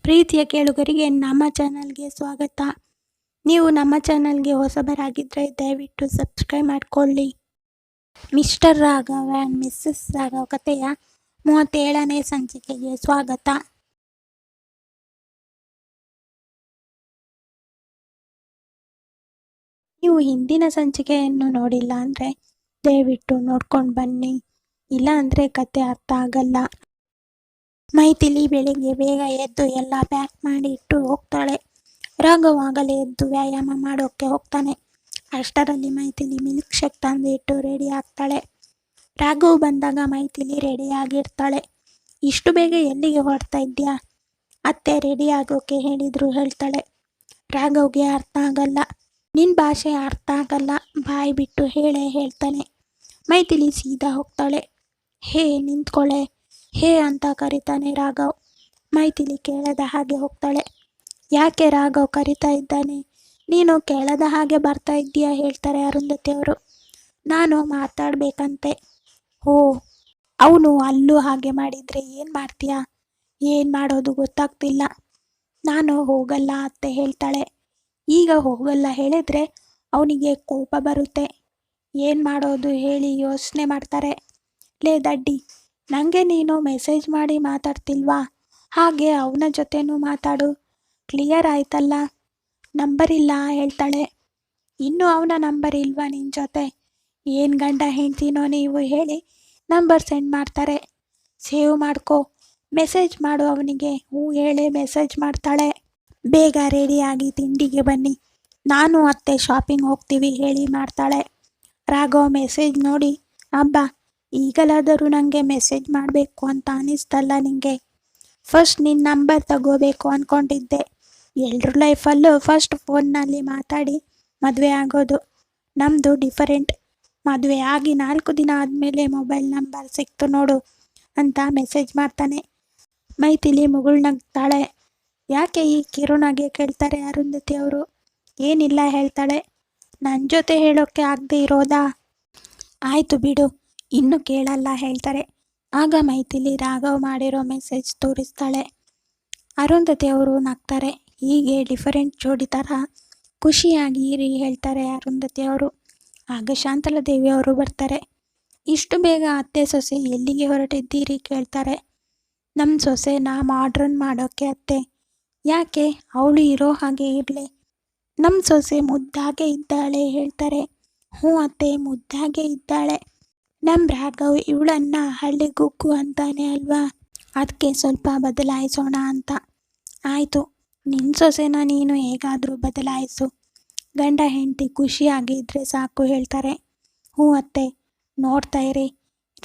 ಪ್ರೀತಿಯ ಕೇಳುಗರಿಗೆ ನಮ್ಮ ಚಾನಲ್ಗೆ ಸ್ವಾಗತ. ನೀವು ನಮ್ಮ ಚಾನಲ್ಗೆ ಹೊಸಬರಾಗಿದ್ದರೆ ದಯವಿಟ್ಟು ಸಬ್ಸ್ಕ್ರೈಬ್ ಮಾಡಿಕೊಳ್ಳಿ. Mister Raghav and missus Raghav ಕಥೆಯ 37ನೇ ಸಂಚಿಕೆಗೆ ಸ್ವಾಗತ. ನೀವು ಹಿಂದಿನ ಸಂಚಿಕೆಯನ್ನು ನೋಡಿಲ್ಲ ಅಂದರೆ ದಯವಿಟ್ಟು ನೋಡ್ಕೊಂಡು ಬನ್ನಿ, ಇಲ್ಲ ಅಂದರೆ ಕತೆ ಅರ್ಥ ಆಗಲ್ಲ. ಮೈಥಿಲಿ ಬೆಳಿಗ್ಗೆ ಬೇಗ ಎದ್ದು ಎಲ್ಲ ಪ್ಯಾಕ್ ಮಾಡಿ ಇಟ್ಟು ಹೋಗ್ತಾಳೆ. ರಾಘವ್ ಆಗಲೇ ಎದ್ದು ವ್ಯಾಯಾಮ ಮಾಡೋಕ್ಕೆ ಹೋಗ್ತಾನೆ. ಅಷ್ಟರಲ್ಲಿ ಮೈಥಿಲಿ ಮಿಲ್ಕ್ ಶೇಕ್ ತಂದು ಇಟ್ಟು ರೆಡಿ ಆಗ್ತಾಳೆ. ರಾಘವ್ ಬಂದಾಗ ಮೈಥಿಲಿ ರೆಡಿಯಾಗಿರ್ತಾಳೆ. ಇಷ್ಟು ಬೇಗ ಎಲ್ಲಿಗೆ ಹೊರಡ್ತಾ ಇದ್ಯಾ? ಅತ್ತೆ ರೆಡಿ ಆಗೋಕೆ ಹೇಳಿದ್ರು ಹೇಳ್ತಾಳೆ. ರಾಘವ್ಗೆ ಅರ್ಥ ಆಗಲ್ಲ. ನಿನ್ನ ಭಾಷೆ ಅರ್ಥ ಆಗಲ್ಲ, ಬಾಯಿ ಬಿಟ್ಟು ಹೇಳ್ತಾನೆ. ಮೈಥಿಲಿ ಸೀದಾ ಹೋಗ್ತಾಳೆ. ಹೇ ನಿಂತ್ಕೊಳ್ಳೆ, ಹೇ ಅಂತ ಕರೀತಾನೆ ರಾಘವ್. ಮೈಥಿಲಿ ಕೇಳದ ಹಾಗೆ ಹೋಗ್ತಾಳೆ. ಯಾಕೆ ರಾಘವ್ ಕರಿತಾ ಇದ್ದಾನೆ, ನೀನು ಕೇಳದ ಹಾಗೆ ಬರ್ತಾ ಇದ್ದೀಯಾ ಹೇಳ್ತಾರೆ ಅರುಂಧತಿ ಅವರು. ನಾನು ಮಾತಾಡಬೇಕಂತೆ. ಓ, ಅವನು ಅಲ್ಲೂ ಹಾಗೆ ಮಾಡಿದರೆ ಏನು ಮಾಡ್ತೀಯಾ? ಏನು ಮಾಡೋದು ಗೊತ್ತಾಗ್ತಿಲ್ಲ. ನಾನು ಹೋಗಲ್ಲ ಅತ್ತೆ ಹೇಳ್ತಾಳೆ. ಈಗ ಹೋಗಲ್ಲ ಹೇಳಿದ್ರೆ ಅವನಿಗೆ ಕೋಪ ಬರುತ್ತೆ. ಏನು ಮಾಡೋದು ಹೇಳಿ ಯೋಚನೆ ಮಾಡ್ತಾರೆ. ಲೇ ದಡ್ಡಿ, ನನಗೆ ನೀನು ಮೆಸೇಜ್ ಮಾಡಿ ಮಾತಾಡ್ತಿಲ್ವಾ? ಹಾಗೆ ಅವನ ಜೊತೆನೂ ಮಾತಾಡು, ಕ್ಲಿಯರ್ ಆಯ್ತಲ್ಲ. ನಂಬರ್ ಇಲ್ಲ ಹೇಳ್ತಾಳೆ. ಇನ್ನೂ ಅವನ ನಂಬರ್ ಇಲ್ವಾ ನಿನ್ನ ಜೊತೆ? ಏನು ಗಂಡ ಹೆಂಡ್ತಿನೋ ನೀವು ಹೇಳಿ ನಂಬರ್ ಸೆಂಡ್ ಮಾಡ್ತಾರೆ. ಸೇವ್ ಮಾಡ್ಕೊ, ಮೆಸೇಜ್ ಮಾಡು ಅವನಿಗೆ. ಹ್ಞೂ ಹೇಳಿ ಮೆಸೇಜ್ ಮಾಡ್ತಾಳೆ. ಬೇಗ ರೆಡಿಯಾಗಿ ತಿಂಡಿಗೆ ಬನ್ನಿ, ನಾನು ಅತ್ತೆ ಶಾಪಿಂಗ್ ಹೋಗ್ತೀವಿ ಹೇಳಿ ಮಾಡ್ತಾಳೆ. ರಾಘವ್ ಮೆಸೇಜ್ ನೋಡಿ, ಅಬ್ಬಾ ಈಗಲಾದರೂ ನನಗೆ ಮೆಸೇಜ್ ಮಾಡಬೇಕು ಅಂತ ಅನ್ನಿಸ್ತಲ್ಲ ನಿನಗೆ? ಫಸ್ಟ್ ನಿನ್ನ ನಂಬರ್ ತಗೋಬೇಕು ಅಂದ್ಕೊಂಡಿದ್ದೆ. ಎಲ್ಲರ ಲೈಫಲ್ಲೂ ಫಸ್ಟ್ ಫೋನ್ನಲ್ಲಿ ಮಾತಾಡಿ ಮದುವೆ ಆಗೋದು. ನಮ್ಮದು ಡಿಫರೆಂಟ್. ಮದುವೆ ಆಗಿ 4 ದಿನ ಆದಮೇಲೆ ಮೊಬೈಲ್ ನಂಬರ್ ಸಿಕ್ತು ನೋಡು ಅಂತ ಮೆಸೇಜ್ ಮಾಡ್ತಾನೆ. ಮೈಥಿಲಿ ಮುಗುಳ್ನಗ್ತಾಳೆ. ಯಾಕೆ ಈ ಕಿರುನಗೆ ಕೇಳ್ತಾರೆ ಅರುಂಧತಿ ಅವರು. ಏನಿಲ್ಲ ಹೇಳ್ತಾಳೆ. ನನ್ನ ಜೊತೆ ಹೇಳೋಕ್ಕೆ ಆಗದೆ ಇರೋದಾ? ಆಯಿತು ಬಿಡು, ಇನ್ನೂ ಕೇಳಲ್ಲ ಹೇಳ್ತಾರೆ. ಆಗ ಮೈಥಿಲಿ ರಾಘವ್ ಮಾಡಿರೋ ಮೆಸೇಜ್ ತೋರಿಸ್ತಾಳೆ. ಅರುಂಧತಿ ಅವರು ನಗ್ತಾರೆ. ಹೀಗೆ ಡಿಫರೆಂಟ್ ಜೋಡಿ ಥರ ಖುಷಿಯಾಗಿ ಇರಿ ಹೇಳ್ತಾರೆ ಅರುಂಧತಿ ಅವರು. ಆಗ ಶಾಂತಲಾದೇವಿ ಅವರು ಬರ್ತಾರೆ. ಇಷ್ಟು ಬೇಗ ಅತ್ತೆ ಸೊಸೆ ಎಲ್ಲಿಗೆ ಹೊರಟಿದ್ದೀರಿ ಕೇಳ್ತಾರೆ. ನಮ್ಮ ಸೊಸೆನ ಮಾಡ್ರನ್ ಮಾಡೋಕ್ಕೆ ಅತ್ತೆ. ಯಾಕೆ? ಅವಳು ಇರೋ ಹಾಗೆ ಇರಲಿ. ನಮ್ಮ ಸೊಸೆ ಮುದ್ದಾಗೆ ಇದ್ದಾಳೆ ಹೇಳ್ತಾರೆ. ಹ್ಞೂ ಅತ್ತೆ, ಮುದ್ದಾಗೆ ಇದ್ದಾಳೆ. ನಮ್ಮ ರಾಘವ್ ಇವಳನ್ನ ಹಳ್ಳಿ ಗುಗ್ಗು ಅಂತಾನೆ ಅಲ್ವಾ, ಅದಕ್ಕೆ ಸ್ವಲ್ಪ ಬದಲಾಯಿಸೋಣ ಅಂತ. ಆಯಿತು, ನಿನ್ನ ಸೊಸೆನ ನೀನು ಹೇಗಾದರೂ ಬದಲಾಯಿಸು, ಗಂಡ ಹೆಂಡತಿ ಖುಷಿಯಾಗಿದ್ದರೆ ಸಾಕು ಹೇಳ್ತಾರೆ. ಹ್ಞೂ ಅತ್ತೆ, ನೋಡ್ತಾ ಇರಿ.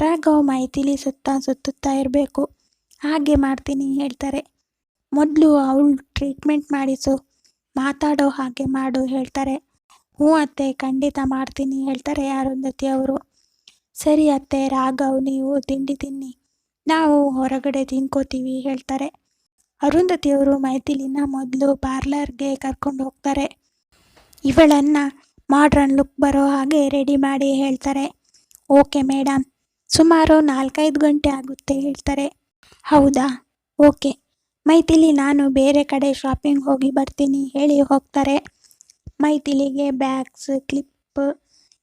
ರಾಘವ್ ಮೈಥಿಲಿ ಸುತ್ತಾ ಇರಬೇಕು, ಹಾಗೆ ಮಾಡ್ತೀನಿ ಹೇಳ್ತಾರೆ. ಮೊದಲು ಅವಳು ಟ್ರೀಟ್ಮೆಂಟ್ ಮಾಡಿಸು, ಮಾತಾಡೋ ಹಾಗೆ ಮಾಡು ಹೇಳ್ತಾರೆ. ಹ್ಞೂ ಅತ್ತೆ, ಖಂಡಿತ ಮಾಡ್ತೀನಿ ಹೇಳ್ತಾರೆ ಅರುಂಧತಿ ಅವರು. ಸರಿ ಅತ್ತೆ, ರಾಘವ್ ನೀವು ತಿಂಡಿ ತಿನ್ನಿ, ನಾವು ಹೊರಗಡೆ ತಿನ್ಕೋತೀವಿ ಹೇಳ್ತಾರೆ. ಅರುಂಧತಿಯವರು ಮೈಥಿಲಿನ ಮೊದಲು ಪಾರ್ಲರ್ಗೆ ಕರ್ಕೊಂಡು ಹೋಗ್ತಾರೆ. ಇವಳನ್ನು ಮಾಡ್ರನ್ ಲುಕ್ ಬರೋ ಹಾಗೆ ರೆಡಿ ಮಾಡಿ ಹೇಳ್ತಾರೆ. ಓಕೆ ಮೇಡಮ್, ಸುಮಾರು 4-5 ಗಂಟೆ ಆಗುತ್ತೆ ಹೇಳ್ತಾರೆ. ಹೌದಾ, ಓಕೆ ಮೈಥಿಲಿ, ನಾನು ಬೇರೆ ಕಡೆ ಶಾಪಿಂಗ್ ಹೋಗಿ ಬರ್ತೀನಿ ಹೇಳಿ ಹೋಗ್ತಾರೆ. ಮೈಥಿಲಿಗೆ bags, clip,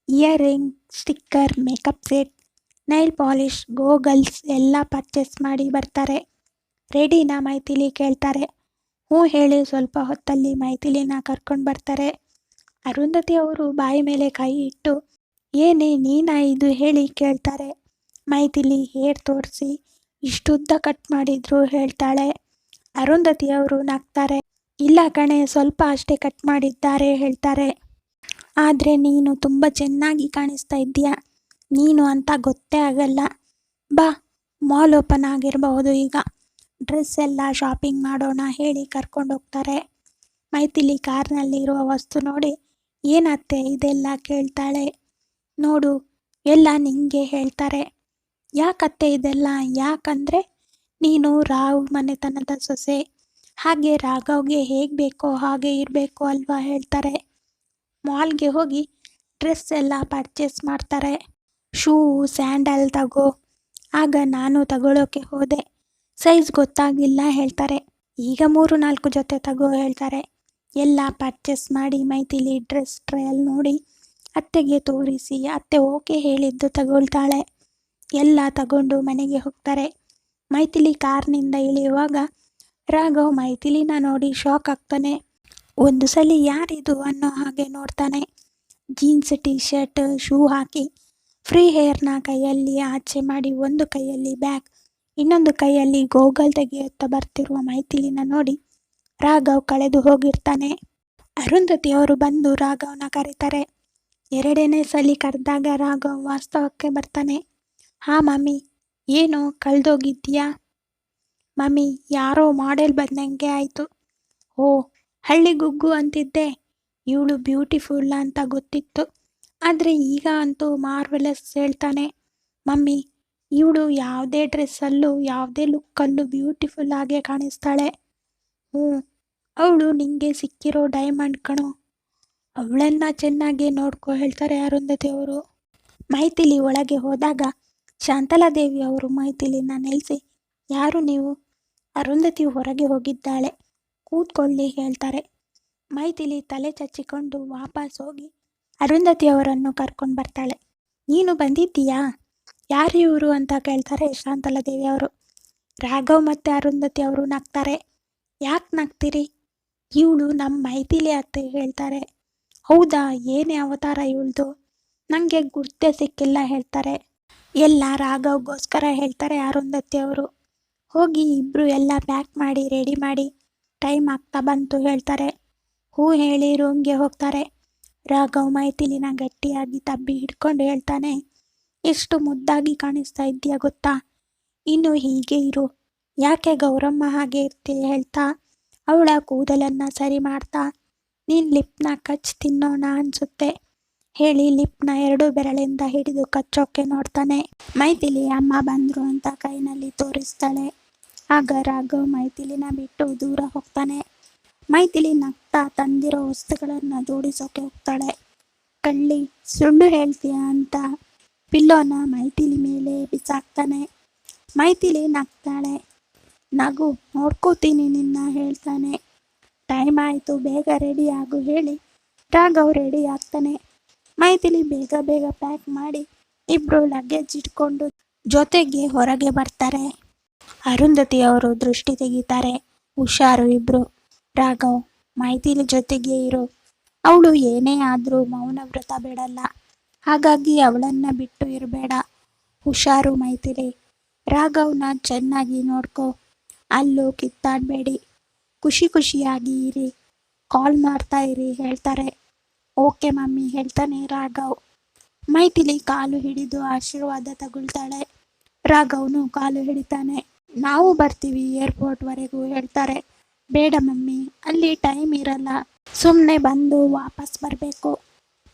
earring, sticker, makeup set, nail polish, goggles ಎಲ್ಲ ಪರ್ಚೇಸ್ ಮಾಡಿ ಬರ್ತಾರೆ. ರೆಡಿನಾ ಮೈಥಿಲಿ ಕೇಳ್ತಾರೆ. ಹ್ಞೂ ಹೇಳಿ ಸ್ವಲ್ಪ ಹೊತ್ತಲ್ಲಿ ಮೈಥಿಲಿನ ಕರ್ಕೊಂಡು ಬರ್ತಾರೆ. ಅರುಂಧತಿ ಅವರು ಬಾಯಿ ಮೇಲೆ ಕೈ ಇಟ್ಟು, ಏನೇ ನೀನಾ ಇದು ಹೇಳಿ ಕೇಳ್ತಾರೆ. ಮೈಥಿಲಿ ಹೇರ್ ತೋರಿಸಿ ಇಷ್ಟುದ್ದ ಕಟ್ ಮಾಡಿದ್ರು ಹೇಳ್ತಾಳೆ. ಅರುಂಧತಿ ಅವರು ನಗ್ತಾರೆ. ಇಲ್ಲ ಕಣೆ, ಸ್ವಲ್ಪ ಅಷ್ಟೇ ಕಟ್ ಮಾಡಿದ್ದಾರೆ ಹೇಳ್ತಾರೆ. ಆದರೆ ನೀನು ತುಂಬ ಚೆನ್ನಾಗಿ ಕಾಣಿಸ್ತಾ ಇದ್ದೀಯಾ, ನೀನು ಅಂತ ಗೊತ್ತೇ ಆಗಲ್ಲ. ಬಾ, ಮಾಲ್ ಓಪನ್ ಆಗಿರಬಹುದು ಈಗ, ಡ್ರೆಸ್ ಎಲ್ಲ ಶಾಪಿಂಗ್ ಮಾಡೋಣ ಹೇಳಿ ಕರ್ಕೊಂಡು ಹೋಗ್ತಾರೆ. ಮೈಥಿಲಿ ಕಾರ್ನಲ್ಲಿರುವ ವಸ್ತು ನೋಡಿ, ಏನತ್ತೆ ಇದೆಲ್ಲ ಕೇಳ್ತಾಳೆ. ನೋಡು, ಎಲ್ಲ ನಿಂಗೆ ಹೇಳ್ತಾರೆ. ಯಾಕತ್ತೆ ಇದೆಲ್ಲ? ಯಾಕಂದರೆ ನೀನು ರಾವ್ ಮನೆತನದ ಸೊಸೆ, ಹಾಗೆ ರಾಘವ್ಗೆ ಹೇಗೆ ಬೇಕೋ ಹಾಗೆ ಇರಬೇಕು ಅಲ್ವಾ ಹೇಳ್ತಾರೆ. ಮಾಲ್ಗೆ ಹೋಗಿ ಡ್ರೆಸ್ ಎಲ್ಲ ಪರ್ಚೇಸ್ ಮಾಡ್ತಾರೆ. ಶೂ, ಸ್ಯಾಂಡಲ್ ತಗೋ. ಆಗ ನಾನು ತಗೊಳ್ಳೋಕೆ ಹೋದೆ, ಸೈಜ್ ಗೊತ್ತಾಗಿಲ್ಲ ಹೇಳ್ತಾರೆ. ಈಗ 3-4 ಜೊತೆ ತಗೋ ಹೇಳ್ತಾರೆ. ಎಲ್ಲ ಪರ್ಚೇಸ್ ಮಾಡಿ ಮೈಥಿಲಿ ಡ್ರೆಸ್ ಟ್ರಯಲ್ ನೋಡಿ ಅತ್ತೆಗೆ ತೋರಿಸಿ ಅತ್ತೆ ಓಕೆ ಹೇಳಿದ್ದು ತಗೊಳ್ತಾಳೆ. ಎಲ್ಲ ತಗೊಂಡು ಮನೆಗೆ ಹೋಗ್ತಾರೆ. ಮೈಥಿಲಿ ಕಾರ್ನಿಂದ ಇಳಿಯುವಾಗ ರಾಘವ್ ಮೈಥಿಲಿನ ನೋಡಿ ಶಾಕ್ ಆಗ್ತಾನೆ. ಒಂದು ಸಲ ಯಾರಿದು ಅನ್ನೋ ಹಾಗೆ ನೋಡ್ತಾನೆ. ಜೀನ್ಸ್ ಟೀ ಶರ್ಟ್ ಶೂ ಹಾಕಿ ಫ್ರೀ ಹೇರ್ನ ಕೈಯಲ್ಲಿ ಆಚೆ ಮಾಡಿ ಒಂದು ಕೈಯಲ್ಲಿ ಬ್ಯಾಗ್ ಇನ್ನೊಂದು ಕೈಯಲ್ಲಿ ಗೋಗಲ್ ತೆಗೆಯುತ್ತಾ ಬರ್ತಿರುವ ಮೈಥಿಲಿನ ನೋಡಿ ರಾಘವ್ ಕಳೆದು ಹೋಗಿರ್ತಾನೆ. ಅರುಂಧತಿ ಅವರು ಬಂದು ರಾಘವ್ನ ಕರೀತಾರೆ. 2ನೇ ಸಲ ಕರೆದಾಗ ರಾಘವ್ ವಾಸ್ತವಕ್ಕೆ ಬರ್ತಾನೆ. ಹಾ ಮಮ್ಮಿ, ಏನೋ ಕಳ್ದೋಗಿದ್ದೀಯಾ? ಮಮ್ಮಿ, ಯಾರೋ ಮಾಡೆಲ್ ಬಂದಂಗೆ ಆಯಿತು. ಓ, ಹಳ್ಳಿ ಗುಗ್ಗು ಅಂತಿದ್ದೆ. ಇವಳು ಬ್ಯೂಟಿಫುಲ್ ಅಂತ ಗೊತ್ತಿತ್ತು, ಆದರೆ ಈಗ ಅಂತೂ ಮಾರ್ವೆಲಸ್ ಹೇಳ್ತಾನೆ. ಮಮ್ಮಿ, ಇವಳು ಯಾವುದೇ ಡ್ರೆಸ್ಸಲ್ಲೂ ಯಾವುದೇ ಲುಕ್ಕಲ್ಲೂ ಬ್ಯೂಟಿಫುಲ್ ಆಗೇ ಕಾಣಿಸ್ತಾಳೆ. ಹ್ಞೂ, ಅವಳು ನಿಂಗೆ ಸಿಕ್ಕಿರೋ ಡೈಮಂಡ್ ಕಣೋ. ಅವಳನ್ನ ಚೆನ್ನಾಗಿ ನೋಡ್ಕೊ ಹೇಳ್ತಾರೆ ಅರುಂಧತಿ ಅವರು. ಮೈಥಿಲಿ ಒಳಗೆ ಹೋದಾಗ ಶಾಂತಲಾದೇವಿ ಅವರು ಮೈಥಿಲಿನ ನಿಲ್ಲಿಸಿ, ಯಾರು ನೀವು? ಅರುಂಧತಿ ಹೊರಗೆ ಹೋಗಿದ್ದಾಳೆ, ಕೂತ್ಕೊಳ್ಳಿ ಹೇಳ್ತಾರೆ. ಮೈಥಿಲಿ ತಲೆ ಚಚ್ಚಿಕೊಂಡು ವಾಪಸ್ ಹೋಗಿ ಅರುಂಧತಿ ಅವರನ್ನು ಕರ್ಕೊಂಡು ಬರ್ತಾಳೆ. ನೀನು ಬಂದಿದ್ದೀಯಾ? ಯಾರು ಇವರು ಅಂತ ಕೇಳ್ತಾರೆ ಶಾಂತಲಾದೇವಿ ಅವರು. ರಾಘವ್ ಮತ್ತು ಅರುಂಧತಿ ಅವರು ನಗ್ತಾರೆ. ಯಾಕೆ ನಗ್ತೀರಿ? ಇವಳು ನಮ್ಮ ಮೈಥಿಲಿ ಅತ್ತೆ ಹೇಳ್ತಾರೆ. ಹೌದಾ, ಏನೇ ಅವತಾರ ಇವಳ್ದು? ನನಗೆ ಗುರ್ತೇ ಸಿಕ್ಕಿಲ್ಲ ಹೇಳ್ತಾರೆ. ಎಲ್ಲ ರಾಘವ್ಗೋಸ್ಕರ ಹೇಳ್ತಾರೆ ಅರುಂಧತಿ ಅವರು. ಹೋಗಿ ಇಬ್ಬರು ಎಲ್ಲ ಪ್ಯಾಕ್ ಮಾಡಿ ರೆಡಿ ಮಾಡಿ, ಟೈಮ್ ಆಗ್ತಾ ಬಂತು ಹೇಳ್ತಾರೆ. ಹೂ ಹೇಳಿ ರೂಮ್ಗೆ ಹೋಗ್ತಾರೆ. ರಾಘವ್ ಮೈಥಿಲಿನ ಗಟ್ಟಿಯಾಗಿ ತಬ್ಬಿ ಹಿಡ್ಕೊಂಡು ಹೇಳ್ತಾನೆ, ಎಷ್ಟು ಮುದ್ದಾಗಿ ಕಾಣಿಸ್ತಾ ಇದ್ದೀಯ ಗೊತ್ತಾ? ಇನ್ನು ಹೀಗೆ ಇರು, ಯಾಕೆ ಗೌರಮ್ಮ ಹಾಗೆ ಇರ್ತೀಯ ಹೇಳ್ತಾ ಅವಳ ಕೂದಲನ್ನು ಸರಿ ಮಾಡ್ತಾ, ನೀನು ಲಿಪ್ನ ಕಚ್ ತಿನ್ನೋಣ ಅನ್ಸುತ್ತೆ ಹೇಳಿ ಲಿಪ್ನ 2 ಬೆರಳಿಂದ ಹಿಡಿದು ಕಚ್ಚೋಕೆ ನೋಡ್ತಾನೆ. ಮೈಥಿಲಿ ಅಮ್ಮ ಬಂದ್ರು ಅಂತ ಕೈನಲ್ಲಿ ತೋರಿಸ್ತಾಳೆ. ಆಗ ರಾಘವ್ ಮೈಥಿಲಿನ ಬಿಟ್ಟು ದೂರ ಹೋಗ್ತಾನೆ. ಮೈಥಿಲಿ ನಗ್ತಾ ತಂದಿರೋ ವಸ್ತುಗಳನ್ನು ಜೋಡಿಸೋಕೆ ಹೋಗ್ತಾಳೆ. ಕಳ್ಳಿ, ಸುಳ್ಳು ಹೇಳ್ತೀಯ ಅಂತ ಪಿಲ್ಲೋನ ಮೈಥಿಲಿ ಮೇಲೆ ಬಿಸಾಕ್ತಾನೆ. ಮೈಥಿಲಿ ನಗ್ತಾಳೆ. ನಗು, ನೋಡ್ಕೋತೀನಿ ನಿನ್ನ ಹೇಳ್ತಾನೆ. ಟೈಮ್ ಆಯಿತು, ಬೇಗ ರೆಡಿ ಆಗು ಹೇಳಿ ರಾಘವ್ ರೆಡಿ ಆಗ್ತಾನೆ. ಮೈಥಿಲಿ ಬೇಗ ಬೇಗ ಪ್ಯಾಕ್ ಮಾಡಿ ಇಬ್ಬರು ಲಗೇಜ್ ಇಟ್ಕೊಂಡು ಜೊತೆಗೆ ಹೊರಗೆ ಬರ್ತಾರೆ. ಅರುಂಧತಿ ಅವರು ದೃಷ್ಟಿ ತೆಗಿತಾರೆ. ಹುಷಾರು ಇಬ್ರು. ರಾಘವ್, ಮೈಥಿಲಿ ಜೊತೆಗೆ ಇರು, ಅವಳು ಏನೇ ಆದರೂ ಮೌನ ವ್ರತ ಬಿಡಲ್ಲ, ಹಾಗಾಗಿ ಅವಳನ್ನ ಬಿಟ್ಟು ಇರಬೇಡ. ಹುಷಾರು ಮೈಥಿಲಿ. ರಾಘವ್ನ ಚೆನ್ನಾಗಿ ನೋಡ್ಕೊ, ಅಲ್ಲೂ ಕಿತ್ತಾಡಬೇಡಿ, ಖುಷಿ ಖುಷಿಯಾಗಿ ಇರಿ, ಕಾಲ್ ಮಾಡ್ತಾ ಇರಿ ಹೇಳ್ತಾರೆ. ಓಕೆ ಮಮ್ಮಿ ಹೇಳ್ತಾನೆ ರಾಘವ್. ಮೈಥಿಲಿ ಕಾಲು ಹಿಡಿದು ಆಶೀರ್ವಾದ ತಗೊಳ್ತಾಳೆ. ರಾಘವ್ನು ಕಾಲು ಹಿಡಿತಾನೆ. ನಾವು ಬರ್ತೀವಿ ಏರ್ಪೋರ್ಟ್ವರೆಗೂ ಹೇಳ್ತಾರೆ. ಬೇಡ ಮಮ್ಮಿ, ಅಲ್ಲಿ ಟೈಮ್ ಇರಲ್ಲ, ಸುಮ್ಮನೆ ಬಂದು ವಾಪಸ್ ಬರಬೇಕು.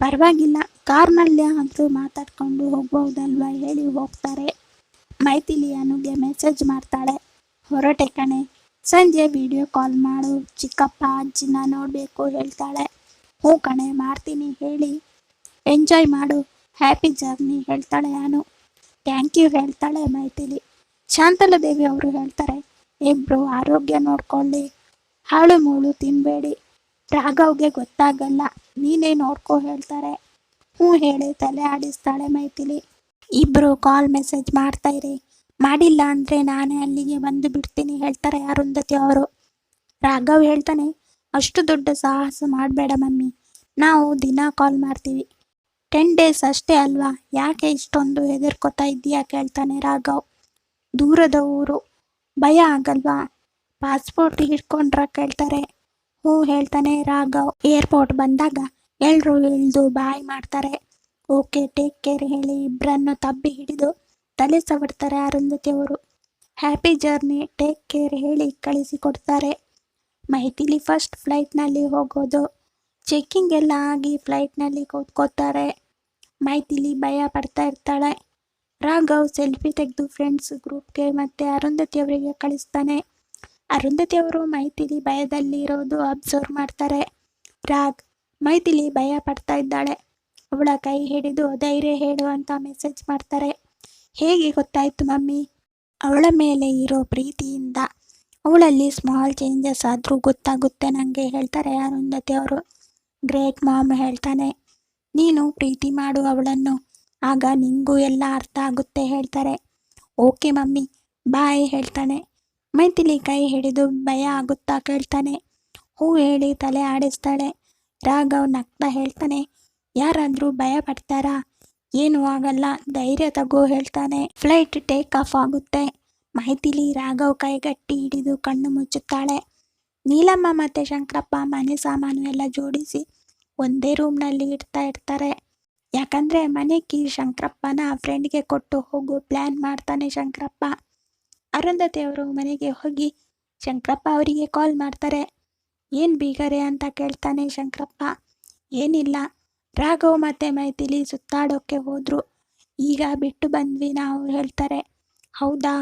ಪರವಾಗಿಲ್ಲ, ಕಾರ್ನಲ್ಲಿ ಆದರೂ ಮಾತಾಡ್ಕೊಂಡು ಹೋಗ್ಬಹುದಲ್ವಾ ಹೇಳಿ ಹೋಗ್ತಾರೆ. ಮೈಥಿಲಿ ಅನುಗೆ ಮೆಸೇಜ್ ಮಾಡ್ತಾಳೆ. ಹೊರಟೆ ಕಣೆ, ಸಂಜೆ ವಿಡಿಯೋ ಕಾಲ್ ಮಾಡು, ಚಿಕ್ಕಪ್ಪ ಅಜ್ಜಿನ ನೋಡಬೇಕು ಹೇಳ್ತಾಳೆ. ಹ್ಞೂ ಕಣೆ ಮಾಡ್ತೀನಿ ಹೇಳಿ ಎಂಜಾಯ್ ಮಾಡು, ಹ್ಯಾಪಿ ಜರ್ನಿ ಹೇಳ್ತಾಳೆ ಅನು. ಥ್ಯಾಂಕ್ ಯು ಹೇಳ್ತಾಳೆ ಮೈಥಿಲಿ. ಶಾಂತಲಾದೇವಿ ಅವರು ಹೇಳ್ತಾರೆ, ಇಬ್ಬರು ಆರೋಗ್ಯ ನೋಡ್ಕೊಳ್ಳಿ, ಹಾಳು ಮೂಳು ತಿನ್ನಬೇಡಿ, ರಾಘವ್ಗೆ ಗೊತ್ತಾಗಲ್ಲ, ನೀನೇ ನೋಡ್ಕೊ ಹೇಳ್ತಾರೆ. ಹ್ಞೂ ಹೇಳಿ ತಲೆ ಆಡಿಸ್ತಾಳೆ ಮೈಥಿಲಿ. ಇಬ್ಬರು ಕಾಲ್ ಮೆಸೇಜ್ ಮಾಡ್ತಾ ಇರಿ, ಮಾಡಿಲ್ಲ ಅಂದರೆ ನಾನೇ ಅಲ್ಲಿಗೆ ಬಂದು ಬಿಡ್ತೀನಿ ಹೇಳ್ತಾರೆ ಅರುಂಧತಿ ಅವರು. ರಾಘವ್ ಹೇಳ್ತಾನೆ, ಅಷ್ಟು ದೊಡ್ಡ ಸಾಹಸ ಮಾಡಬೇಡ ಮಮ್ಮಿ, ನಾವು ದಿನ ಕಾಲ್ ಮಾಡ್ತೀವಿ, 10 days ಅಷ್ಟೇ ಅಲ್ವಾ, ಯಾಕೆ ಇಷ್ಟೊಂದು ಹೆದರ್ಕೋತಾ ಇದ್ದೀಯಾ ಕೇಳ್ತಾನೆ ರಾಘವ್. ದೂರದ ಊರು, ಭಯ ಆಗಲ್ವಾ? ಪಾಸ್ಪೋರ್ಟ್ ಹಿಡ್ಕೊಂಡ್ರ ಕೇಳ್ತಾರೆ. ಹ್ಞೂ ಹೇಳ್ತಾನೆ ರಾಘವ್. ಏರ್ಪೋರ್ಟ್ ಬಂದಾಗ ಎಲ್ಲರೂ ಇಳಿದು ಬಾಯ್ ಮಾಡ್ತಾರೆ. ಓಕೆ ಟೇಕ್ ಕೇರ್ ಹೇಳಿ ಇಬ್ಬರನ್ನು ತಬ್ಬಿ ಹಿಡಿದು ತಲೆ ಸವರ್ತಾರೆ ಅರುಂಧತಿ ಅವರು. ಹ್ಯಾಪಿ ಜರ್ನಿ, ಟೇಕ್ ಕೇರ್ ಹೇಳಿ ಕಳಿಸಿಕೊಡ್ತಾರೆ. ಮೈಥಿಲಿ ಫಸ್ಟ್ ಫ್ಲೈಟ್ನಲ್ಲಿ ಹೋಗೋದು. ಚೆಕ್ಕಿಂಗ್ ಎಲ್ಲ ಆಗಿ ಫ್ಲೈಟ್ನಲ್ಲಿ ಕೂತ್ಕೋತಾರೆ. ಮೈಥಿಲಿ ಭಯ ಪಡ್ತಾ ಇರ್ತಾಳೆ. ರಾಘವ್ ಸೆಲ್ಫಿ ತೆಗೆದು ಫ್ರೆಂಡ್ಸ್ ಗ್ರೂಪ್ಗೆ ಮತ್ತು ಅರುಂಧತಿ ಅವರಿಗೆ ಕಳಿಸ್ತಾನೆ. ಅರುಂಧತಿ ಅವರು ಮೈಥಿಲಿ ಭಯದಲ್ಲಿ ಇರೋದು ಅಬ್ಸರ್ವ್ ಮಾಡ್ತಾರೆ. ಮೈಥಿಲಿ ಭಯ ಪಡ್ತಾ ಇದ್ದಾಳೆ. ಅವಳ ಕೈ ಹಿಡಿದು ಧೈರ್ಯ ಹೇಳು ಅಂತ ಮೆಸೇಜ್ ಮಾಡ್ತಾರೆ. ಹೇಗೆ ಗೊತ್ತಾಯ್ತು ಮಮ್ಮಿ? ಅವಳ ಮೇಲೆ ಇರೋ ಪ್ರೀತಿಯಿಂದ. ಅವಳಲ್ಲಿ ಸ್ಮಾಲ್ ಚೇಂಜಸ್ ಆದರೂ ಗೊತ್ತಾಗುತ್ತೆ ನನಗೆ ಹೇಳ್ತಾರೆ ಅರುಂಧತಿ ಅವರು. ಗ್ರೇಟ್ ಮಾಮ್ ಹೇಳ್ತಾನೆ, ನೀನು ಪ್ರೀತಿ ಮಾಡು ಅವಳನ್ನು, ಆಗ ನಿಂಗೂ ಎಲ್ಲ ಅರ್ಥ ಆಗುತ್ತೆ ಹೇಳ್ತಾರೆ. ಓಕೆ ಮಮ್ಮಿ ಬಾಯ್ ಹೇಳ್ತಾನೆ. ಮೈಥಿಲಿ ಕೈ ಹಿಡಿದು ಭಯ ಆಗುತ್ತಾ ಕೇಳ್ತಾನೆ. ಹೂ ಹೇಳಿ ತಲೆ ಆಡಿಸ್ತಾಳೆ. ರಾಘವ್ ನಗ್ತಾ ಹೇಳ್ತಾನೆ, ಯಾರಾದರೂ ಭಯ ಪಡ್ತಾರಾ? ಏನೂ ಆಗಲ್ಲ, ಧೈರ್ಯ ತಗೋ ಹೇಳ್ತಾನೆ. ಫ್ಲೈಟ್ ಟೇಕ್ ಆಫ್ ಆಗುತ್ತೆ. ಮೈಥಿಲಿ ರಾಘವ್ ಕೈಗಟ್ಟಿ ಹಿಡಿದು ಕಣ್ಣು ಮುಚ್ಚುತ್ತಾಳೆ. ನೀಲಮ್ಮ ಮತ್ತು ಶಂಕರಪ್ಪ ಮನೆ ಸಾಮಾನು ಎಲ್ಲ ಜೋಡಿಸಿ ಒಂದೇ ರೂಮ್ನಲ್ಲಿ ಇಡ್ತಾ ಇರ್ತಾರೆ. ಯಾಕಂದರೆ ಮನೆ ಕೀ ಶಂಕರಪ್ಪನ ಫ್ರೆಂಡ್ಗೆ ಕೊಟ್ಟು ಹೋಗೋ ಪ್ಲ್ಯಾನ್ ಮಾಡ್ತಾನೆ ಶಂಕರಪ್ಪ. ಅರುಂಧತಿ ಅವರು ಮನೆಗೆ ಹೋಗಿ ಶಂಕರಪ್ಪ ಅವರಿಗೆ ಕಾಲ್ ಮಾಡ್ತಾರೆ. ಏನು ಬೀಗರೆ ಅಂತ ಕೇಳ್ತಾನೆ ಶಂಕರಪ್ಪ. ಏನಿಲ್ಲ, ರಾಘವ್ ಮತ್ತು ಮೈಥಿಲಿ ಸುತ್ತಾಡೋಕ್ಕೆ ಹೋದ್ರು, ಈಗ ಬಿಟ್ಟು ಬಂದ್ವಿ ನಾವು ಹೇಳ್ತಾರೆ. ಹೌದಾ,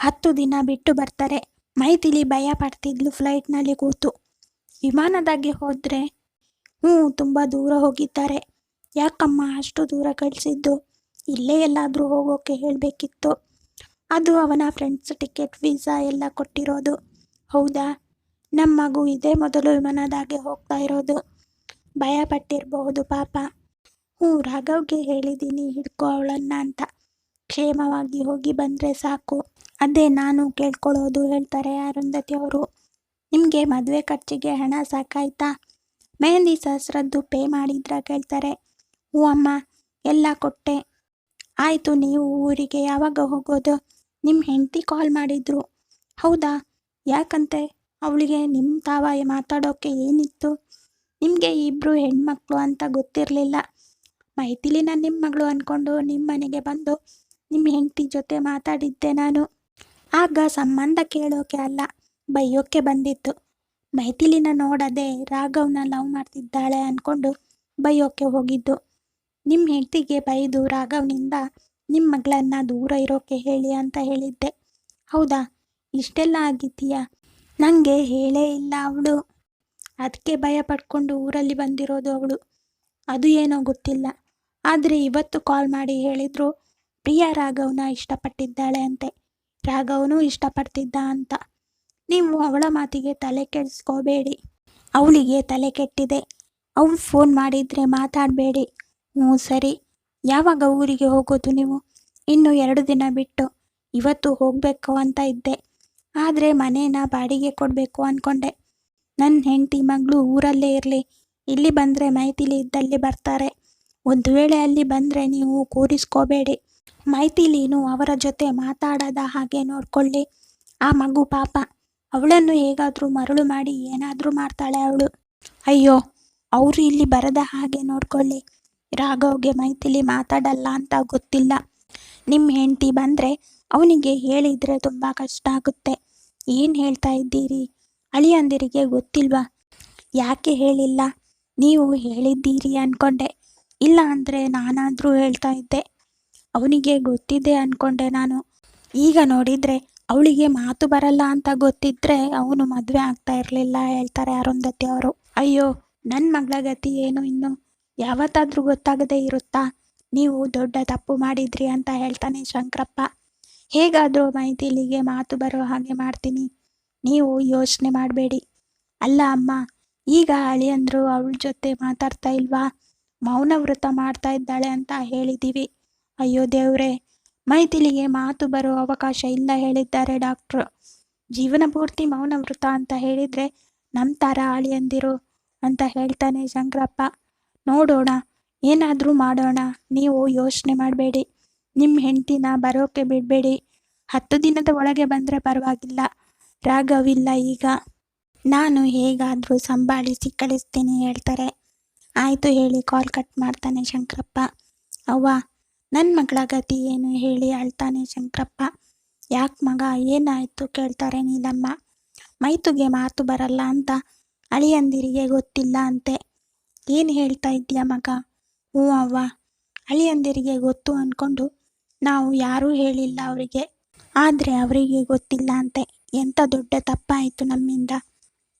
10 ದಿನ ಬಿಟ್ಟು ಬರ್ತಾರೆ. ಮೈಥಿಲಿ ಭಯ ಪಡ್ತಿದ್ಲು ಫ್ಲೈಟ್ನಲ್ಲಿ ಕೂತು. ವಿಮಾನದಾಗೆ ಹೋದರೆ? ತುಂಬ ದೂರ ಹೋಗಿದ್ದಾರೆ. ಯಾಕಮ್ಮ ಅಷ್ಟು ದೂರ ಕಳಿಸಿದ್ದು? ಇಲ್ಲೇ ಎಲ್ಲಾದರೂ ಹೋಗೋಕ್ಕೆ ಹೇಳಬೇಕಿತ್ತು. ಅದು ಅವನ ಫ್ರೆಂಡ್ಸ್ ಟಿಕೆಟ್ ವೀಸಾ ಎಲ್ಲ ಕೊಟ್ಟಿರೋದು. ಹೌದಾ, ನಮ್ಮ ಮಗು ಇದೇ ಮೊದಲು ವಿಮಾನದಾಗೆ ಹೋಗ್ತಾ ಇರೋದು. ಭಯ ಪಟ್ಟಿರಬಹುದು ಪಾಪ. ರಾಘವ್ಗೆ ಹೇಳಿದ್ದೀನಿ ಹಿಡ್ಕೊ ಅವಳನ್ನ ಅಂತ. ಕ್ಷೇಮವಾಗಿ ಹೋಗಿ ಬಂದರೆ ಸಾಕು, ಅದೇ ನಾನು ಕೇಳ್ಕೊಳ್ಳೋದು ಹೇಳ್ತಾರೆ ಅರುಂಧತಿ ಅವರು. ನಿಮಗೆ ಮದುವೆ ಖರ್ಚಿಗೆ ಹಣ ಸಾಕಾಯ್ತಾ? ಮೆಹಂದಿ ಸಹಸ್ರದ್ದು ಪೇ ಮಾಡಿದ್ರ ಕೇಳ್ತಾರೆ. ಅಮ್ಮ, ಎಲ್ಲ ಕೊಟ್ಟೆ. ಆಯಿತು, ನೀವು ಊರಿಗೆ ಯಾವಾಗ ಹೋಗೋದು? ನಿಮ್ಮ ಹೆಂಡತಿ ಕಾಲ್ ಮಾಡಿದ್ರು. ಹೌದಾ, ಯಾಕಂತೆ? ಅವಳಿಗೆ ನಿಮ್ಮ ತಾವ ಮಾತಾಡೋಕ್ಕೆ ಏನಿತ್ತು? ನಿಮಗೆ ಇಬ್ಬರು ಹೆಣ್ಮಕ್ಳು ಅಂತ ಗೊತ್ತಿರಲಿಲ್ಲ. ಮೈಥಿಲಿನ ನಿಮ್ಮ ಮಗಳು ಅಂದ್ಕೊಂಡು ನಿಮ್ಮ ಮನೆಗೆ ಬಂದು ನಿಮ್ಮ ಹೆಂಡತಿ ಜೊತೆ ಮಾತಾಡಿದ್ದೆ ನಾನು. ಆಗ ಸಂಬಂಧ ಕೇಳೋಕೆ ಅಲ್ಲ, ಬೈಯೋಕ್ಕೆ ಬಂದಿತ್ತು. ಮೈಥಿಲಿನ ನೋಡದೆ ರಾಘವ್ನ ಲವ್ ಮಾಡ್ತಿದ್ದಾಳೆ ಅಂದ್ಕೊಂಡು ಬೈಯೋಕ್ಕೆ ಹೋಗಿದ್ದು. ನಿಮ್ಮ ಹೆಂಡತಿಗೆ ಬೈದು ರಾಘವ್ನಿಂದ ನಿಮ್ಮ ಮಗಳನ್ನ ದೂರ ಇರೋಕ್ಕೆ ಹೇಳಿ ಅಂತ ಹೇಳಿದ್ದೆ. ಹೌದಾ, ಇಷ್ಟೆಲ್ಲ ಆಗಿದ್ದೀಯಾ? ನನಗೆ ಹೇಳೇ ಇಲ್ಲ ಅವಳು. ಅದಕ್ಕೆ ಭಯ ಪಡ್ಕೊಂಡು ಊರಲ್ಲಿ ಬಂದಿರೋದು ಅವಳು. ಅದು ಏನೋ ಗೊತ್ತಿಲ್ಲ, ಆದರೆ ಇವತ್ತು ಕಾಲ್ ಮಾಡಿ ಹೇಳಿದ್ರು ಪ್ರಿಯಾ ರಾಘವ್ನ ಇಷ್ಟಪಟ್ಟಿದ್ದಾಳೆ ಅಂತೆ. ರಾಘವನೂ ಇಷ್ಟಪಡ್ತಿದ್ದ ಅಂತ. ನೀವು ಅವಳ ಮಾತಿಗೆ ತಲೆ ಕೆಡಿಸ್ಕೋಬೇಡಿ. ಅವಳಿಗೆ ತಲೆ ಕೆಟ್ಟಿದೆ. ಅವಳು ಫೋನ್ ಮಾಡಿದರೆ ಮಾತಾಡಬೇಡಿ. ಸರಿ. ಯಾವಾಗ ಊರಿಗೆ ಹೋಗೋದು ನೀವು? ಇನ್ನು 2 ದಿನ ಬಿಟ್ಟು. ಇವತ್ತು ಹೋಗಬೇಕು ಅಂತ ಇದ್ದೆ, ಆದರೆ ಮನೇನ ಬಾಡಿಗೆ ಕೊಡಬೇಕು ಅಂದ್ಕೊಂಡೆ. ನನ್ನ ಹೆಂಡತಿ ಮಗಳು ಊರಲ್ಲೇ ಇರಲಿ. ಇಲ್ಲಿ ಬಂದರೆ ಮೈಥಿಲಿ ಇದ್ದಲ್ಲಿ ಬರ್ತಾರೆ. ಒಂದು ವೇಳೆ ಅಲ್ಲಿ ಬಂದರೆ ನೀವು ಕೂರಿಸ್ಕೋಬೇಡಿ. ಮೈಥಿಲಿನೂ ಅವರ ಜೊತೆ ಮಾತಾಡದ ಹಾಗೆ ನೋಡ್ಕೊಳ್ಳಿ. ಆ ಮಗು ಪಾಪ, ಅವಳನ್ನು ಹೇಗಾದರೂ ಮರಳು ಮಾಡಿ ಏನಾದರೂ ಮಾಡ್ತಾಳೆ ಅವಳು. ಅಯ್ಯೋ, ಅವರು ಇಲ್ಲಿ ಬರದ ಹಾಗೆ ನೋಡ್ಕೊಳ್ಳಿ. ರಾಘವ್ಗೆ ಮೈಥಿಲಿ ಮಾತಾಡಲ್ಲ ಅಂತ ಗೊತ್ತಿಲ್ಲ. ನಿಮ್ಮ ಹೆಂಡತಿ ಬಂದರೆ ಅವನಿಗೆ ಹೇಳಿದರೆ ತುಂಬ ಕಷ್ಟ ಆಗುತ್ತೆ. ಏನು ಹೇಳ್ತಾ ಇದ್ದೀರಿ? ಅಳಿಯಂದಿರಿಗೆ ಗೊತ್ತಿಲ್ವಾ? ಯಾಕೆ ಹೇಳಿಲ್ಲ? ನೀವು ಹೇಳಿದ್ದೀರಿ ಅಂದ್ಕೊಂಡೆ, ಇಲ್ಲ ಅಂದರೆ ನಾನಾದರೂ ಹೇಳ್ತಾ ಇದ್ದೆ. ಅವನಿಗೆ ಗೊತ್ತಿದೆ ಅಂದ್ಕೊಂಡೆ ನಾನು. ಈಗ ನೋಡಿದರೆ ಅವಳಿಗೆ ಮಾತು ಬರಲ್ಲ ಅಂತ ಗೊತ್ತಿದ್ರೆ ಅವನು ಮದುವೆ ಆಗ್ತಾ ಇರಲಿಲ್ಲ ಹೇಳ್ತಾರೆ ಅರುಂಧತಿ ಅವರು. ಅಯ್ಯೋ, ನನ್ನ ಮಗಳ ಗತಿ ಏನು ಇನ್ನು ಯಾವತ್ತಾದರೂ ಗೊತ್ತಾಗದೇ ಇರುತ್ತಾ? ನೀವು ದೊಡ್ಡ ತಪ್ಪು ಮಾಡಿದ್ರಿ ಅಂತ ಹೇಳ್ತಾನೆ ಶಂಕರಪ್ಪ. ಹೇಗಾದರೂ ಮೈಥಿಲಿಗೆ ಮಾತು ಬರೋ ಹಾಗೆ ಮಾಡ್ತೀನಿ, ನೀವು ಯೋಚನೆ ಮಾಡಬೇಡಿ. ಅಲ್ಲ ಅಮ್ಮ, ಈಗ ಅಳಿಯಂದ್ರು ಅವಳ ಜೊತೆ ಮಾತಾಡ್ತಾ ಇಲ್ವಾ? ಮೌನ ವ್ರತ ಮಾಡ್ತಾ ಇದ್ದಾಳೆ ಅಂತ ಹೇಳಿದ್ದೀವಿ. ಅಯ್ಯೋ ದೇವ್ರೆ, ಮೈಥಿಲಿಗೆ ಮಾತು ಬರೋ ಅವಕಾಶ ಇಲ್ಲ ಹೇಳಿದ್ದಾರೆ ಡಾಕ್ಟ್ರು. ಜೀವನ ಪೂರ್ತಿ ಮೌನ ವ್ರತ ಅಂತ ಹೇಳಿದರೆ ನಂಬ್ತಾರ ಅಳಿಯಂದಿರು ಅಂತ ಹೇಳ್ತಾನೆ ಶಂಕರಪ್ಪ. ನೋಡೋಣ, ಏನಾದರೂ ಮಾಡೋಣ, ನೀವು ಯೋಚನೆ ಮಾಡಬೇಡಿ. ನಿಮ್ಮ ಹೆಂಡತಿನ ಬರೋಕ್ಕೆ ಬಿಡಬೇಡಿ. 10 ದಿನದ ಒಳಗೆ ಬಂದರೆ ಪರವಾಗಿಲ್ಲ. ರಾಘವ್ ಇಲ್ಲ ಈಗ, ನಾನು ಹೇಗಾದರೂ ಸಂಭಾಳಿಸಿ ಕಳಿಸ್ತೀನಿ ಹೇಳ್ತಾರೆ. ಆಯಿತು ಹೇಳಿ ಕಾಲ್ ಕಟ್ ಮಾಡ್ತಾನೆ ಶಂಕರಪ್ಪ. ಅವ್ವ, ನನ್ನ ಮಗಳ ಗತಿ ಏನು ಹೇಳಿ ಅಳ್ತಾನೆ ಶಂಕರಪ್ಪ. ಯಾಕೆ ಮಗ, ಏನಾಯಿತು ಕೇಳ್ತಾರೆ ನೀಲಮ್ಮ. ಮೈತುಗೆ ಮಾತು ಬರಲ್ಲ ಅಂತ ಅಳಿಯಂದಿರಿಗೆ ಗೊತ್ತಿಲ್ಲ ಅಂತೆ. ಏನು ಹೇಳ್ತಾ ಇದ್ದೀಯ ಮಗ? ಅವ್ವ, ಅಳಿಯಂದಿರಿಗೆ ಗೊತ್ತು ಅಂದ್ಕೊಂಡು ನಾವು ಯಾರೂ ಹೇಳಿಲ್ಲ ಅವರಿಗೆ, ಆದರೆ ಅವರಿಗೆ ಗೊತ್ತಿಲ್ಲ ಅಂತೆ. ಎಂಥ ದೊಡ್ಡ ತಪ್ಪಾಯಿತು ನಮ್ಮಿಂದ.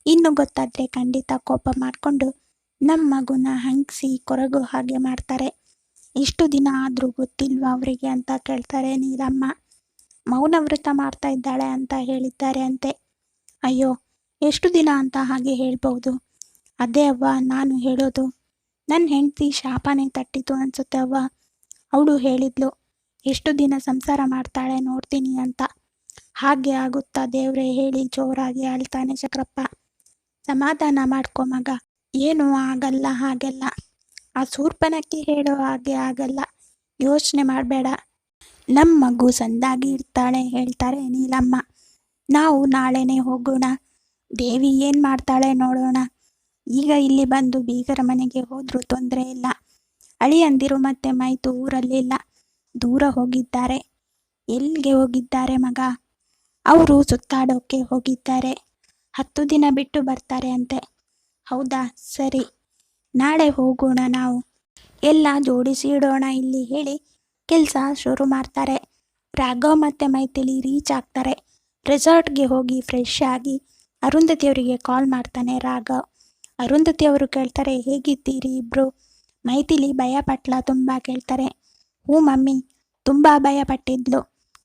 ಇನ್ನು ಗೊತ್ತಾದರೆ ಖಂಡಿತ ಕೋಪ ಮಾಡಿಕೊಂಡು ನಮ್ಮ ಮಗುನ ಹಂಗಿಸಿ ಕೊರಗೋ ಹಾಗೆ ಮಾಡ್ತಾರೆ. ಇಷ್ಟು ದಿನ ಆದರೂ ಗೊತ್ತಿಲ್ವಾ ಅವರಿಗೆ ಅಂತ ಕೇಳ್ತಾರೆ ನೀಲಮ್ಮ. ಮೌನ ವ್ರತ ಮಾಡ್ತಾ ಇದ್ದಾಳೆ ಅಂತ ಹೇಳಿದ್ದಾರೆ ಅಂತೆ. ಅಯ್ಯೋ, ಎಷ್ಟು ದಿನ ಅಂತ ಹಾಗೆ ಹೇಳ್ಬೋದು. ಅದೇ ಅವ್ವ ನಾನು ಹೇಳೋದು. ನನ್ನ ಹೆಂಡತಿ ಶಾಪನೇ ತಟ್ಟಿತು ಅನ್ಸುತ್ತೆ ಅವ್ವ. ಅವಳು ಹೇಳಿದ್ಲು, ಎಷ್ಟು ದಿನ ಸಂಸಾರ ಮಾಡ್ತಾಳೆ ನೋಡ್ತೀನಿ ಅಂತ. ಹಾಗೆ ಆಗುತ್ತಾ ದೇವ್ರೆ ಹೇಳಿ ಜೋರಾಗಿ ಅಳ್ತಾನೆ ಚಕ್ರಪ್ಪ. ಸಮಾಧಾನ ಮಾಡ್ಕೊ ಮಗ, ಏನೂ ಆಗಲ್ಲ ಹಾಗೆಲ್ಲ. ಆ ಶೂರ್ಪನಕ್ಕಿ ಹೇಳೋ ಹಾಗೆ ಆಗಲ್ಲ, ಯೋಚನೆ ಮಾಡಬೇಡ. ನಮ್ಮ ಮಗು ಸಂದಾಗಿ ಇರ್ತಾಳೆ ಹೇಳ್ತಾರೆ ನೀಲಮ್ಮ. ನಾವು ನಾಳೆನೇ ಹೋಗೋಣ. ದೇವಿ ಏನು ಮಾಡ್ತಾಳೆ ನೋಡೋಣ. ಈಗ ಇಲ್ಲಿ ಬಂದು ಬೀಗರ ಮನೆಗೆ ಹೋದ್ರೂ ತೊಂದರೆ ಇಲ್ಲ. ಅಳಿಯಂದಿರು ಮತ್ತೆ ಮೈತು ಊರಲ್ಲಿಲ್ಲ, ದೂರ ಹೋಗಿದ್ದಾರೆ. ಎಲ್ಲಿಗೆ ಹೋಗಿದ್ದಾರೆ ಮಗ? ಅವರು ಸುತ್ತಾಡೋಕೆ ಹೋಗಿದ್ದಾರೆ. 10 ದಿನ ಬಿಟ್ಟು ಬರ್ತಾರೆ ಅಂತೆ. ಹೌದಾ, ಸರಿ, ನಾಳೆ ಹೋಗೋಣ ನಾವು. ಎಲ್ಲ ಜೋಡಿಸಿ ಇಡೋಣ ಇಲ್ಲಿ ಹೇಳಿ ಕೆಲಸ ಶುರು ಮಾಡ್ತಾರೆ. ರಾಘವ್ ಮತ್ತು ಮೈಥಿಲಿ ರೀಚ್ ಆಗ್ತಾರೆ. ರೆಸಾರ್ಟ್ಗೆ ಹೋಗಿ ಫ್ರೆಶ್ ಆಗಿ ಅರುಂಧತಿ ಅವರಿಗೆ ಕಾಲ್ ಮಾಡ್ತಾನೆ ರಾಘವ್. ಅರುಂಧತಿ ಅವರು ಕೇಳ್ತಾರೆ, ಹೇಗಿದ್ದೀರಿ ಇಬ್ರು? ಮೈಥಿಲಿ ಭಯ ಪಟ್ಲ ತುಂಬ ಕೇಳ್ತಾರೆ. ಹ್ಞೂ ಮಮ್ಮಿ, ತುಂಬ ಭಯ ಪಟ್ಟಿದ್ಲು.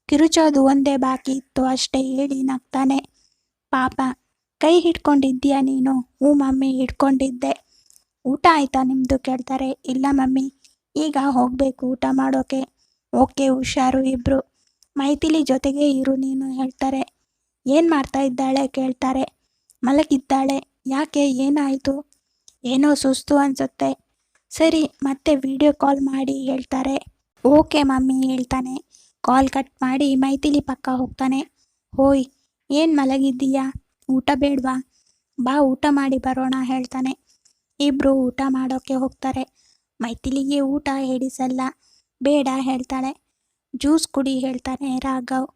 ಕಿರುಚೋದು ಒಂದೇ ಬಾಕಿ ಇತ್ತು ಅಷ್ಟೇ ಹೇಳಿ ನಗ್ತಾನೆ. ಪಾಪ, ಕೈ ಹಿಡ್ಕೊಂಡಿದ್ದೀಯಾ ನೀನು? ಹ್ಞೂ ಮಮ್ಮಿ, ಹಿಡ್ಕೊಂಡಿದ್ದೆ. ಊಟ ಆಯ್ತಾ ನಿಮ್ಮದು ಕೇಳ್ತಾರೆ. ಇಲ್ಲ ಮಮ್ಮಿ, ಈಗ ಹೋಗಬೇಕು ಊಟ ಮಾಡೋಕೆ. ಓಕೆ, ಹುಷಾರು ಇಬ್ರು. ಮೈಥಿಲಿ ಜೊತೆಗೆ ಇರು ನೀನು ಹೇಳ್ತಾರೆ. ಏನು ಮಾಡ್ತಾ ಇದ್ದಾಳೆ ಕೇಳ್ತಾರೆ. ಮಲಗಿದ್ದಾಳೆ. ಯಾಕೆ, ಏನಾಯಿತು? ಏನೋ ಸುಸ್ತು ಅನ್ಸುತ್ತೆ. ಸರಿ, ಮತ್ತೆ ವಿಡಿಯೋ ಕಾಲ್ ಮಾಡಿ ಹೇಳ್ತಾರೆ. ಓಕೆ ಮಮ್ಮಿ ಹೇಳ್ತಾನೆ. ಕಾಲ್ ಕಟ್ ಮಾಡಿ ಮೈಥಿಲಿ ಪಕ್ಕ ಹೋಗ್ತಾನೆ. ಹೋಯ್, ಏನು ಮಲಗಿದ್ದೀಯಾ? ಊಟ ಬೇಡವಾ? ಬಾ ಊಟ ಮಾಡಿ ಬರೋಣ ಹೇಳ್ತಾನೆ. ಇಬ್ರು ಊಟ ಮಾಡೋಕ್ಕೆ ಹೋಗ್ತಾರೆ. ಮೈಥಿಲಿಗೆ ಊಟ ಹಿಡಿಸಲ್ಲ, ಬೇಡ ಹೇಳ್ತಾಳೆ. ಜ್ಯೂಸ್ ಕುಡಿ ಹೇಳ್ತಾನೆ ರಾಘವ್.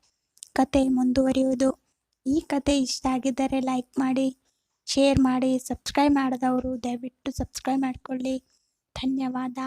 ಕತೆ ಮುಂದುವರಿಯುವುದು. ಈ ಕತೆ ಇಷ್ಟ ಆಗಿದ್ದರೆ ಲೈಕ್ ಮಾಡಿ, ಶೇರ್ ಮಾಡಿ, ಸಬ್ಸ್ಕ್ರೈಬ್ ಮಾಡದವರು ದಯವಿಟ್ಟು ಸಬ್ಸ್ಕ್ರೈಬ್ ಮಾಡಿಕೊಳ್ಳಿ. ಧನ್ಯವಾದ.